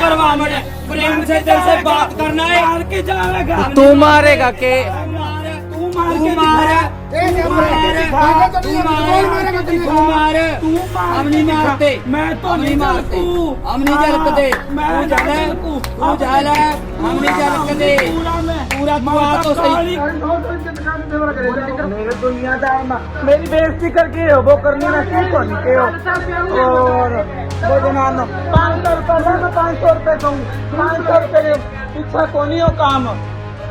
परवाह मत, प्रेम से दिल से बात करना है। मार के जाएगा तू मारेगा के हम नहीं मारते, मैं तो नहीं मारते, हम नहीं जलकते, तू जाला हम नहीं जलकते, पूरा दुआ तो सही। मेरे दुनियादार मेरी बेइज्जती करके हो वो करनी ना क्यों करनी के हो। और वो जनानो 500 रुपये मैं 500 रुपये दूँ, 500 रुपये पीछा को नहीं हो काम।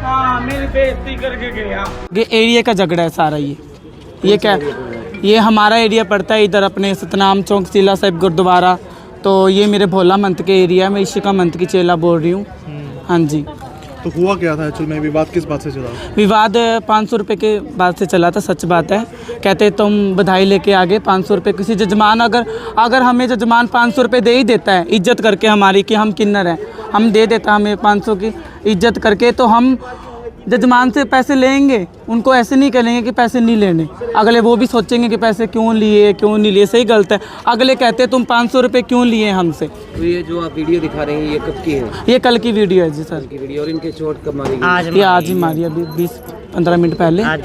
हाँ मेरी बेइज्जती करके गया। ये एरिया का झगड़ा है सारा। ये क्या, ये हमारा एरिया पड़ता है इधर अपने सतनाम चौक चिल्ला साहिब गुरुद्वारा। तो ये मेरे भोला मंत के एरिया में इशिका मंत की चेला बोल रही हूँ। हाँ जी। तो हुआ क्या था एक्चुअल में, विवाद किस बात से चला? विवाद 500 रुपये के बात से चला था, सच बात है। कहते तुम बधाई लेके आगे 500 रुपये किसी जजमान, अगर हमें जजमान 500 रुपये दे ही देता है इज्जत करके हमारी कि हम किन्नर हैं, हम दे देता हमें 500 की इज्जत करके, तो हम जजमान से पैसे लेंगे। उनको ऐसे नहीं करेंगे कि पैसे नहीं लेने, अगले वो भी सोचेंगे कि पैसे क्यों नहीं लिए। सही गलत है, अगले कहते हैं तुम 500 रुपये क्यों लिए हमसे। तो ये जो आप वीडियो दिखा रहे हैं ये कब की है? ये कल की वीडियो है जी सर। की वीडियो। और इनके चोट कब मारी गई? ये आज ही मारी, अभी 20-15 मिनट पहले कहाँ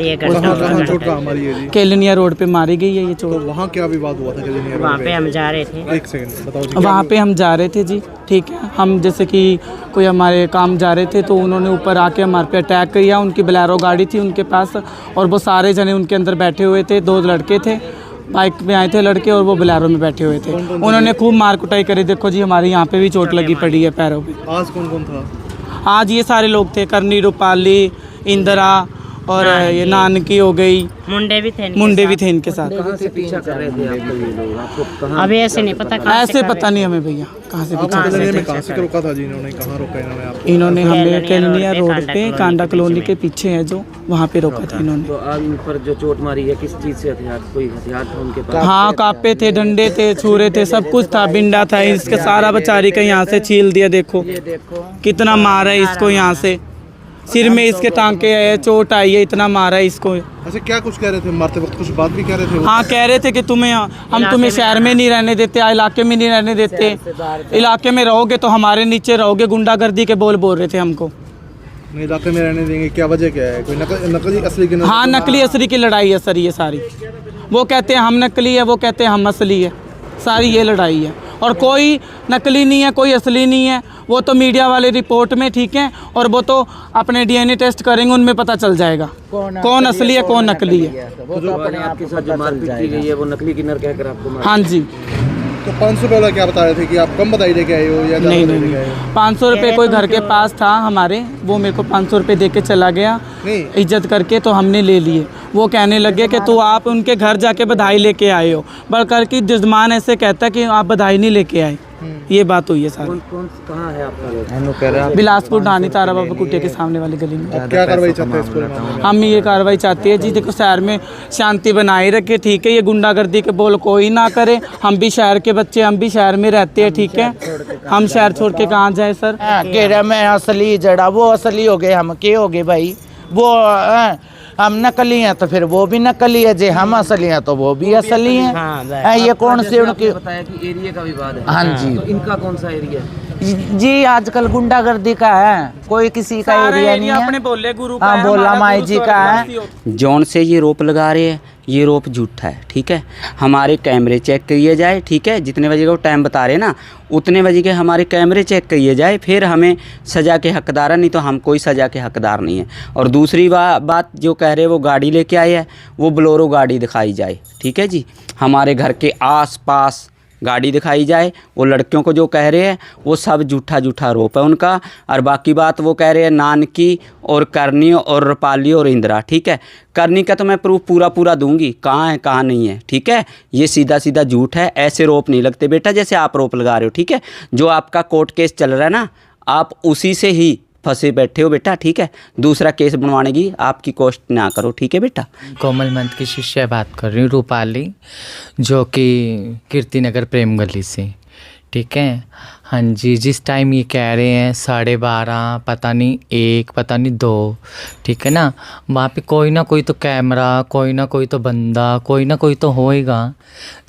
चोट कहाँ हमारी है जी? केलनिया रोड पे मारी गई है ये तो चोट। वहाँ क्या विवाद हुआ था? वहाँ पे हम जा रहे थे। एक सेकंड बताओ जी। वहाँ पे हम जा रहे थे जी, ठीक है। हम जैसे कि कोई हमारे काम जा रहे थे तो उन्होंने ऊपर आके हमारे पे अटैक किया। उनकी बोलेरो गाड़ी थी उनके पास और वो सारे जने उनके अंदर बैठे हुए थे। 2 लड़के थे, बाइक में आए थे लड़के और वो बोलेरो में बैठे हुए थे। उन्होंने खूब मार कुटाई करी। देखो जी हमारे यहाँ पे भी चोट लगी पड़ी है पैरों पे। आज कौन कौन था? आज ये सारे लोग थे, करनी, रूपाली, इंदिरा और ये नानकी हो गई, मुंडे भी थे इनके साथ। कहाँ से पीछा कर रहे थे आपको ये लोग? आपको कहाँ? अभी ऐसे नहीं पता, ऐसे पता नहीं हमें भैया कहाँ से पीछा। कहाँ से रोका था जी इन्होंने? कहाँ रोका इन्होंने आपको? इन्होंने हमें केलनिया रोड पे कांडा कॉलोनी के पीछे है जो, वहाँ पे रोका था इन्होंने। तो आज इन पर जो चोट मारी है किस चीज से? हथियार, कोई हथियार था उनके पास? हाँ, कापे थे, डंडे थे, छुरे थे, सब कुछ था, बिंडा था। इसके सारा बेचारी का यहाँ से छील दिया। देखो कितना मारा है इसको, यहाँ से सिर में इसके टांके है, चोट आई है, इतना मारा है इसको। अच्छा क्या कुछ कह रहे थे मारते वक्त? कुछ बात भी कह रहे थे वो? हाँ, कह रहे थे कि हम तुम्हें शहर में नहीं रहने देते, इलाके में नहीं रहने देते, इलाके में रहोगे तो हमारे नीचे रहोगे। गुंडागर्दी के बोल रहे थे हमको। नहीं इलाके में रहने देंगे, क्या वजह क्या है? कोई नकली असली की? हाँ, नकली असली की लड़ाई है सर ये सारी। वो कहते हैं हम नकली है, वो कहते हैं हम असली है। सारी ये लड़ाई है और कोई नकली नहीं है, कोई असली नहीं है। वो तो मीडिया वाले रिपोर्ट में, ठीक है, और वो तो अपने DNA टेस्ट करेंगे, उनमें पता चल जाएगा कौन असली है कौन नकली है। वो जो अपने आपके साथ जो मारपीट की गई है वो नकली किन्नर कहकर आपको मारा? हाँ जी। तो 500 रुपये वाला क्या बता रहे थे कि आप कम बधाई लेके आए हो या ज़्यादा नहीं बधाई नहीं लेके आए हो? 500 रुपये कोई घर के पास था हमारे, वो मेरे को 500 रुपये दे के चला गया नहीं। इज्जत करके, तो हमने ले लिए। वो कहने लगे कि तो आप उनके घर जाके बधाई लेके आए हो, बल्कि कि जजमान ऐसे कहता कि आप बधाई नहीं लेके आए। ये बात हुई है सारी। कौन कहाँ है आपका? बिलासपुर डानी तारा बाबा कुटिया के सामने वाली गली में। अब क्या कार्रवाई चाहते हैं इस पूरे मामले में? हम ये कार्रवाई चाहते हैं जी, देखो शहर में शांति बनाए रखे, ठीक है। ये गुंडागर्दी के बोल कोई ना करे। हम भी शहर के बच्चे, हम भी शहर में रहते हैं, ठीक है। हम शहर छोड़ के कहाँ जाए सर? कह रहा मैं असली जड़ा, वो असली हो गए, हम के हो गए भाई? वो हम नकली हैं तो फिर वो भी नकली है जी, हम असली हैं तो वो भी असली हैं। ये कौन से उनके बताया कि एरिया का विवाद है? हाँ जी। तो इनका कौन सा एरिया है? जी आजकल गुंडागर्दी का है, कोई किसी का एरिया नहीं है। अपने बोले गुरु का हाँ, है, बोला हमारा माई गुरु जी का है। जौन से ये रोप लगा रहे हैं ये रोप झूठा है, ठीक है। हमारे कैमरे चेक किए जाए, ठीक है। जितने बजे का वो टाइम बता रहे हैं ना, उतने बजे के हमारे कैमरे चेक किए जाए, फिर हमें सज़ा के हकदार है। नहीं तो हम कोई सज़ा के हकदार नहीं है। और दूसरी बात जो कह रहे हैं वो गाड़ी लेके आए हैं, वो बोलेरो गाड़ी दिखाई जाए, ठीक है जी। हमारे घर के आस पास गाड़ी दिखाई जाए। वो लड़कियों को जो कह रहे हैं वो सब झूठा रोप है उनका। और बाकी बात वो कह रहे हैं नानकी और करनी और रूपाली और इंदिरा, ठीक है। करनी का तो मैं प्रूफ पूरा दूंगी, कहाँ है कहाँ नहीं है, ठीक है। ये सीधा झूठ है, ऐसे रोप नहीं लगते बेटा जैसे आप रोप लगा रहे हो, ठीक है। जो आपका कोर्ट केस चल रहा है ना, आप उसी से ही फंसे बैठे हो बेटा, ठीक है। दूसरा केस बनवाने की आपकी कोशिश ना करो, ठीक है बेटा। कोमल मंत की शिष्या बात कर रही हूँ, रूपाली, जो कि कीर्ति नगर प्रेम गली से, ठीक है। हाँ जी, जिस टाइम ये कह रहे हैं 12:30 पता नहीं 1 पता नहीं 2, ठीक है ना, वहाँ पे कोई ना कोई तो कैमरा, कोई ना कोई तो बंदा, कोई ना कोई तो होएगा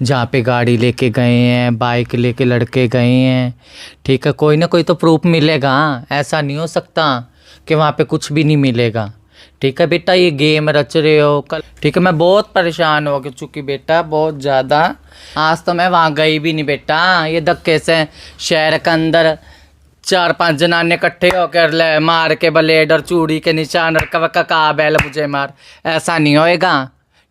जहाँ पे गाड़ी लेके गए हैं, बाइक लेके लड़के गए हैं, ठीक है। कोई ना कोई तो प्रूफ मिलेगा, ऐसा नहीं हो सकता कि वहाँ पे कुछ भी नहीं मिलेगा, ठीक है बेटा। ये गेम रच रहे हो कल, ठीक है। मैं बहुत परेशान हो चुकी बेटा, बहुत ज़्यादा। आज तो मैं वहाँ गई भी नहीं बेटा, ये धक्के से शहर के अंदर 4-5 जनाने इकट्ठे होकर ले मार के ब्लेड और चूड़ी के निशान और का बैल मुझे मार, ऐसा नहीं होएगा,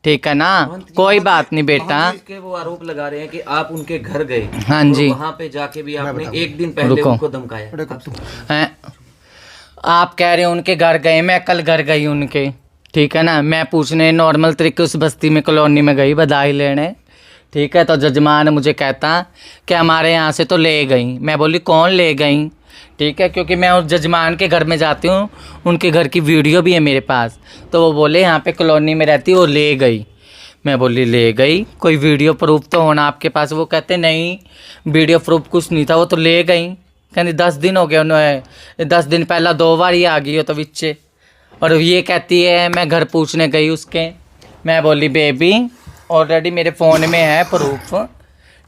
ठीक है ना। कोई बात नहीं बेटा। के वो आरोप लगा रहे हैं कि आप उनके घर गए, हाँ जी, वहाँ पे जाके भी आपने एक दिन पहले उनको धमकाया। आप कह रहे हो उनके घर गए, मैं कल घर गई उनके, ठीक है ना। मैं पूछने नॉर्मल तरीके उस बस्ती में कॉलोनी में गई बधाई लेने, ठीक है। तो जजमान मुझे कहता कि हमारे यहाँ से तो ले गई। मैं बोली कौन ले गई, ठीक है, क्योंकि मैं उस जजमान के घर में जाती हूँ, उनके घर की वीडियो भी है मेरे पास। तो वो बोले यहाँ पे कॉलोनी में रहती, वो ले गई। मैं बोली ले गई, कोई वीडियो प्रूफ तो होना आपके पास। वो कहते नहीं वीडियो प्रूफ कुछ नहीं था, वो तो ले गई। कहती 10 दिन हो गए उन्हें, 10 दिन पहला 2 बार ही आ गई हो तो बिच्चे। और ये कहती है मैं घर पूछने गई उसके। मैं बोली बेबी ऑलरेडी मेरे फ़ोन में है प्रूफ,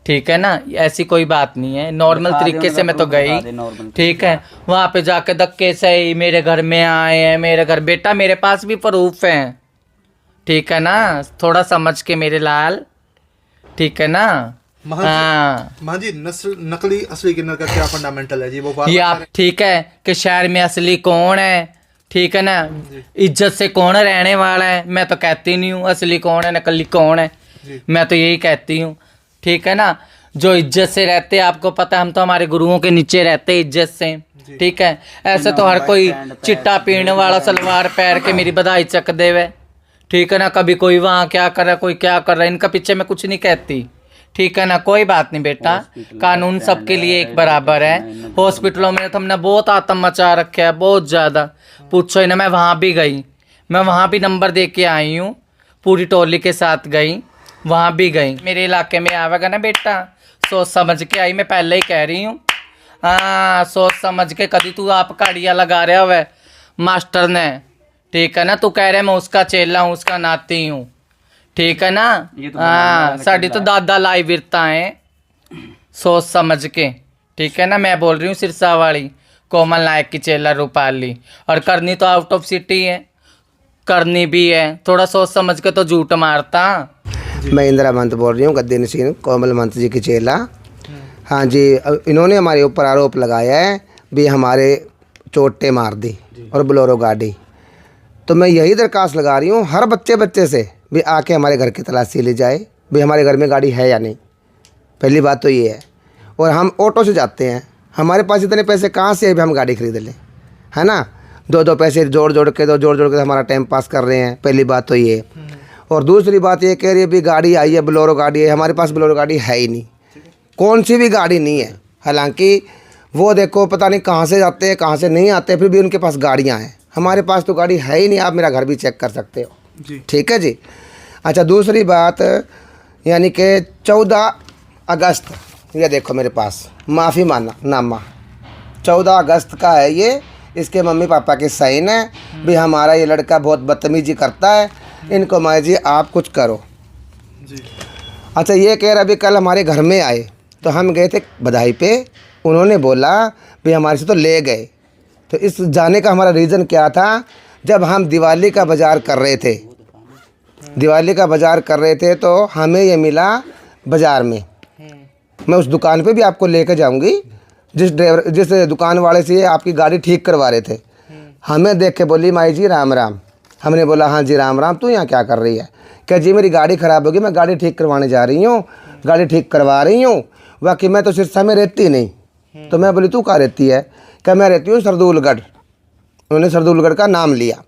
ठीक है ना, ऐसी कोई बात नहीं है। नॉर्मल तरीके से मैं तो गई, ठीक है। वहाँ पे जाके धक्के से ही मेरे घर में आए हैं, मेरे घर बेटा मेरे पास भी प्रूफ है, ठीक है ना। थोड़ा समझ के मेरे लाल, ठीक है ना। हाँ जी, नकली असली किन्नर का क्या फंडामेंटल है जी वो ये आप, ठीक है, कि शहर में असली कौन है, ठीक है ना, इज्जत से कौन रहने वाला है। मैं तो कहती नहीं हूँ असली कौन है नकली कौन है, मैं तो यही कहती हूँ, ठीक है ना। जो इज्जत से रहते हैं, आपको पता है हम तो हमारे गुरुओं के नीचे रहते हैं इज्जत से, ठीक है। ऐसे तो हर कोई चिट्टा पीने वाला सलवार पैर के मेरी बधाई चक देवे, ठीक है ना। कभी कोई वहाँ क्या कर रहा है, कोई क्या कर रहा है, इनका पीछे मैं कुछ नहीं कहती, ठीक है ना। कोई बात नहीं बेटा, कानून सबके लिए एक बराबर है। हॉस्पिटलों में तो हमने बहुत आतंक मचा रखे है, बहुत ज़्यादा, पूछो ही ना। मैं वहाँ भी गई, मैं वहाँ भी नंबर दे के आई हूँ, पूरी टोली के साथ गई, वहाँ भी गई। मेरे इलाके में आवेगा ना बेटा, सोच समझ के आई, मैं पहले ही कह रही हूँ। हाँ सोच समझ के, कभी तू आप काड़िया लगा रहा हुआ मास्टर ने, ठीक है ना। तू कह रहे मैं उसका चेला हूँ, उसका नाती हूँ, ठीक है ना। हाँ साड़ी तो दादा लाई विरता है, सोच समझ के, ठीक है ना। मैं बोल रही हूँ सिरसा वाली कोमल नायक की चेला रूपाली, और करनी तो आउट ऑफ सिटी है, करनी भी है, थोड़ा सोच समझ के तो झूठ मारता। मैं इंदिरा मंत बोल रही हूँ, गद्दी नसीन कोमल मंत जी की चेला। हाँ जी, इन्होंने हमारे ऊपर आरोप लगाया है भी हमारे चोटें मार दी और बोलेरो गाड़ी। तो मैं यही दरख्वास्त लगा रही हूँ हर बच्चे से भी आके हमारे घर की तलाशी ली जाए, भी हमारे घर में गाड़ी है या नहीं। पहली बात तो ये है। और हम ऑटो से जाते हैं, हमारे पास इतने पैसे कहाँ से है भी हम गाड़ी खरीद लें, है ना। 2 पैसे जोड़ के हमारा टाइम पास कर रहे हैं, पहली बात तो ये। और दूसरी बात ये कह रही है भी गाड़ी आई है, बोलेरो गाड़ी है, हमारे पास बोलेरो गाड़ी है ही नहीं, कौन सी भी गाड़ी नहीं है। हालांकि वो देखो पता नहीं कहाँ से जाते हैं कहाँ से नहीं आते, फिर भी उनके पास गाड़ियाँ हैं, हमारे पास तो गाड़ी है ही नहीं। आप मेरा घर भी चेक कर सकते हो, ठीक है जी। अच्छा दूसरी बात, यानी कि 14 अगस्त, ये देखो मेरे पास माफ़ी नामा 14 अगस्त का है ये, इसके मम्मी पापा के साइन है भी हमारा ये लड़का बहुत बदतमीजी करता है, इनको माँ जी आप कुछ करो जी। अच्छा ये कह रहा अभी कल हमारे घर में आए, तो हम गए थे बधाई पे, उन्होंने बोला भी हमारे से तो ले गए। तो इस जाने का हमारा रीज़न क्या था, जब हम दिवाली का बाज़ार कर रहे थे, तो हमें ये मिला बाज़ार में। मैं उस दुकान पे भी आपको लेकर जाऊंगी, जिस दुकान वाले से आपकी गाड़ी ठीक करवा रहे थे। हमें देख के बोली माई जी राम राम। हमने बोला हाँ जी राम राम, तू यहाँ क्या कर रही है। क्या जी मेरी गाड़ी ख़राब होगी, मैं गाड़ी ठीक करवाने जा रही हूँ, गाड़ी ठीक करवा रही हूँ। बाकी मैं तो सिरसा में रहती नहीं। तो मैं बोली तू कहाँ रहती है, क्या मैं रहती हूँ सरदूलगढ़। उन्होंने सरदूलगढ़ का नाम लिया।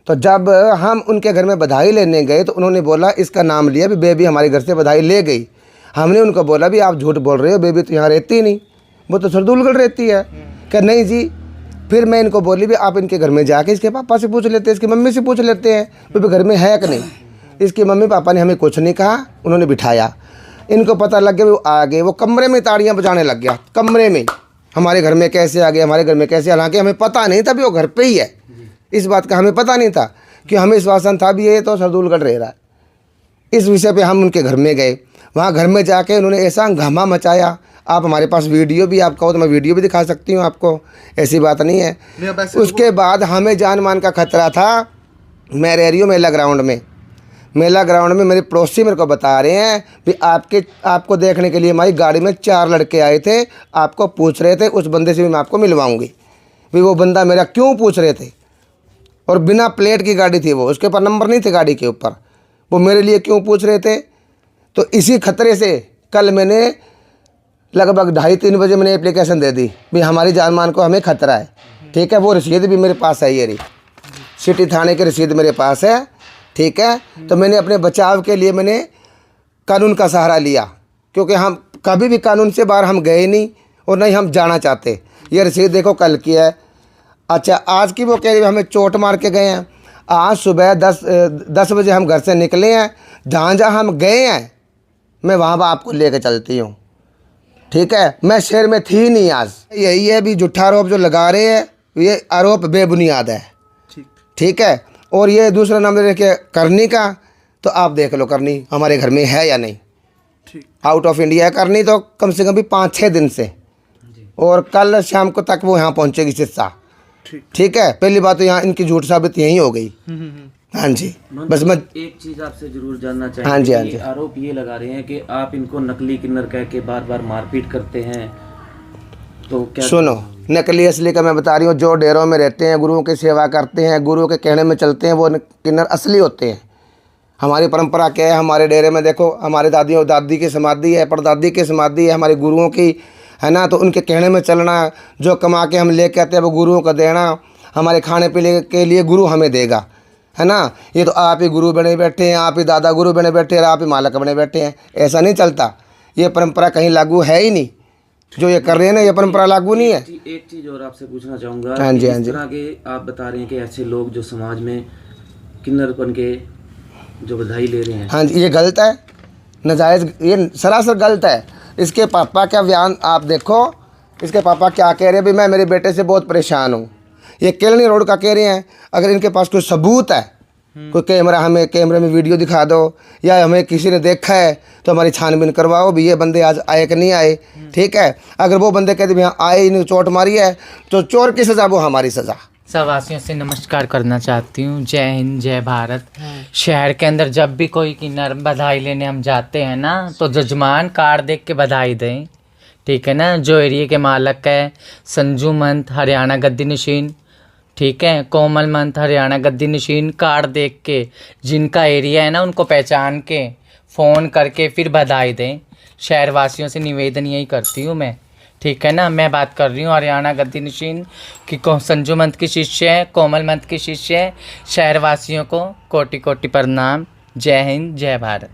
तो जब हम उनके घर में बधाई लेने गए तो उन्होंने बोला इसका नाम लिया भी बेबी हमारे घर से बधाई ले गई। हमने उनको बोला भी आप झूठ बोल रहे हो, बेबी तो यहाँ रहती नहीं, वो तो सरदूलगढ़ रहती है। क्या नहीं जी। फिर मैं इनको बोली भी आप इनके घर में जाके इसके पापा से पूछ लेते हैं, इसकी मम्मी से पूछ लेते हैं भी घर में है कि नहीं। इसके मम्मी पापा ने हमें कुछ नहीं कहा, उन्होंने बिठाया। इनको पता लग गया, वो आ गए, वो कमरे में ताड़ियाँ बजाने लग गया, कमरे में। हमारे घर में कैसे आ गए, हमारे घर में कैसे, हालांकि हमें पता नहीं था भी वो घर पे ही है, इस बात का हमें पता नहीं था, कि हमें विश्वासन था भी ये तो सरदूलगढ़ रह रहा है। इस विषय पे हम उनके घर में गए, वहाँ घर में जाके उन्होंने ऐसा हंगामा मचाया। आप हमारे पास वीडियो भी, आप कहो तो मैं वीडियो भी दिखा सकती हूँ आपको, ऐसी बात नहीं है। उसके बाद हमें जान मान का खतरा था। मैं रह रही हूँ मेला ग्राउंड में, मेला ग्राउंड में मेरे पड़ोसी मेरे को बता रहे हैं कि आपको देखने के लिए हमारी गाड़ी में 4 लड़के आए थे, आपको पूछ रहे थे, उस बंदे से भी मैं आपको मिलवाऊंगी। भी वो बंदा मेरा क्यों पूछ रहे थे, और बिना प्लेट की गाड़ी थी वो, उसके ऊपर नंबर नहीं थे गाड़ी के ऊपर, वो मेरे लिए क्यों पूछ रहे थे। तो इसी खतरे से कल मैंने लगभग 2:30-3 बजे मैंने एप्लीकेशन दे दी भी हमारी जान मान को हमें खतरा है, ठीक है। वो रसीद भी मेरे पास है, ये रही सिटी थाने की रसीद मेरे पास है, ठीक है। तो मैंने अपने बचाव के लिए मैंने कानून का सहारा लिया, क्योंकि हम कभी भी कानून से बाहर हम गए नहीं और नहीं हम जाना चाहते। ये रसीद देखो कल की है। अच्छा, आज की वो कह रही हमें चोट मार के गए हैं। आज सुबह 10 बजे हम घर से निकले हैं, जहाँ जहाँ हम गए हैं मैं वहाँ आपको लेके चलती हूँ, ठीक है। मैं शहर में थी नहीं आज। यही है भी झूठा आरोप जो लगा रहे हैं, ये आरोप बेबुनियाद है, ठीक है। और ये दूसरा नाम लेके करनी का, तो आप देख लो करनी हमारे घर में है या नहीं, आउट ऑफ इंडिया है करनी, तो कम से कम भी 5-6 दिन से, और कल शाम को तक वो यहाँ पहुँचेगी सिरसा, ठीक है। पहली बात तो यहाँ इनकी झूठ साबित यही हो गई। हाँ जी, बस मैं एक चीज आपसे जरूर जानना चाहूँगा। हाँ जी, हाँ जी। आरोप ये लगा रहे हैं कि आप इनको नकली किन्नर कह के बार बार मारपीट करते हैं, तो क्या? सुनो, नकली असली का मैं बता रही हूँ। जो डेरों में रहते हैं, गुरुओं की सेवा करते हैं, गुरुओं के कहने में चलते हैं, वो किन्नर असली होते हैं। हमारी परंपरा क्या है, हमारे डेरे में देखो हमारे दादी की समाधि है, परदादी की समाधि है, हमारे गुरुओं की है ना। तो उनके कहने में चलना, जो कमा के हम लेके आते हैं वो गुरुओं को देना, हमारे खाने पीने के लिए गुरु हमें देगा, है ना। ये तो आप ही गुरु बने बैठे हैं, आप ही दादा गुरु बने बैठे हैं, आप ही मालक बने बैठे हैं, ऐसा नहीं चलता। ये परंपरा कहीं लागू है ही नहीं, जो ये कर रहे हैं ना, ये परंपरा लागू नहीं है। एक चीज़ और आपसे पूछना चाहूँगा। हाँ जी, हाँ इस जी। तरह के आप बता रहे हैं कि ऐसे लोग जो समाज में किन्नरपन के जो बधाई ले रहे हैं, हाँ जी, ये गलत है, नाजायज़, ये सरासर गलत है। इसके पापा का बयान आप देखो, इसके पापा क्या कह रहे हैं, भी मैं मेरे बेटे से बहुत परेशान हूँ। ये केलनी रोड का कह रहे हैं। अगर इनके पास कोई सबूत है, कोई कैमरा, हमें कैमरे में वीडियो दिखा दो, या हमें किसी ने देखा है तो हमारी छानबीन करवाओ भी ये बंदे आज आए कि नहीं आए, ठीक है। अगर वो बंदे कहते यहाँ आए, इन्हें चोट मारी है, तो चोर की सज़ा वो हमारी सज़ा। सवासियों से नमस्कार करना चाहती हूँ। जय हिंद, जय भारत। शहर के अंदर जब भी कोई किन्नर बधाई लेने हम जाते हैं ना, तो जजमान कार्ड देख के बधाई दें, ठीक है ना। जो एरिया के मालक है, संजू मंत हरियाणा गद्दी नशीन, ठीक है, कोमल मंत हरियाणा गद्दी नशीन, कार्ड देख के जिनका एरिया है ना उनको पहचान के फ़ोन करके फिर बधाई दें। शहरवासियों से निवेदन यही करती हूँ मैं, ठीक है ना। मैं बात कर रही हूँ हरियाणा गद्दी नशीन की, संजू मंत की शिष्य है, कोमल मंत की शिष्य है। शहरवासियों को कोटि कोटि प्रणाम। जय हिंद, जय भारत।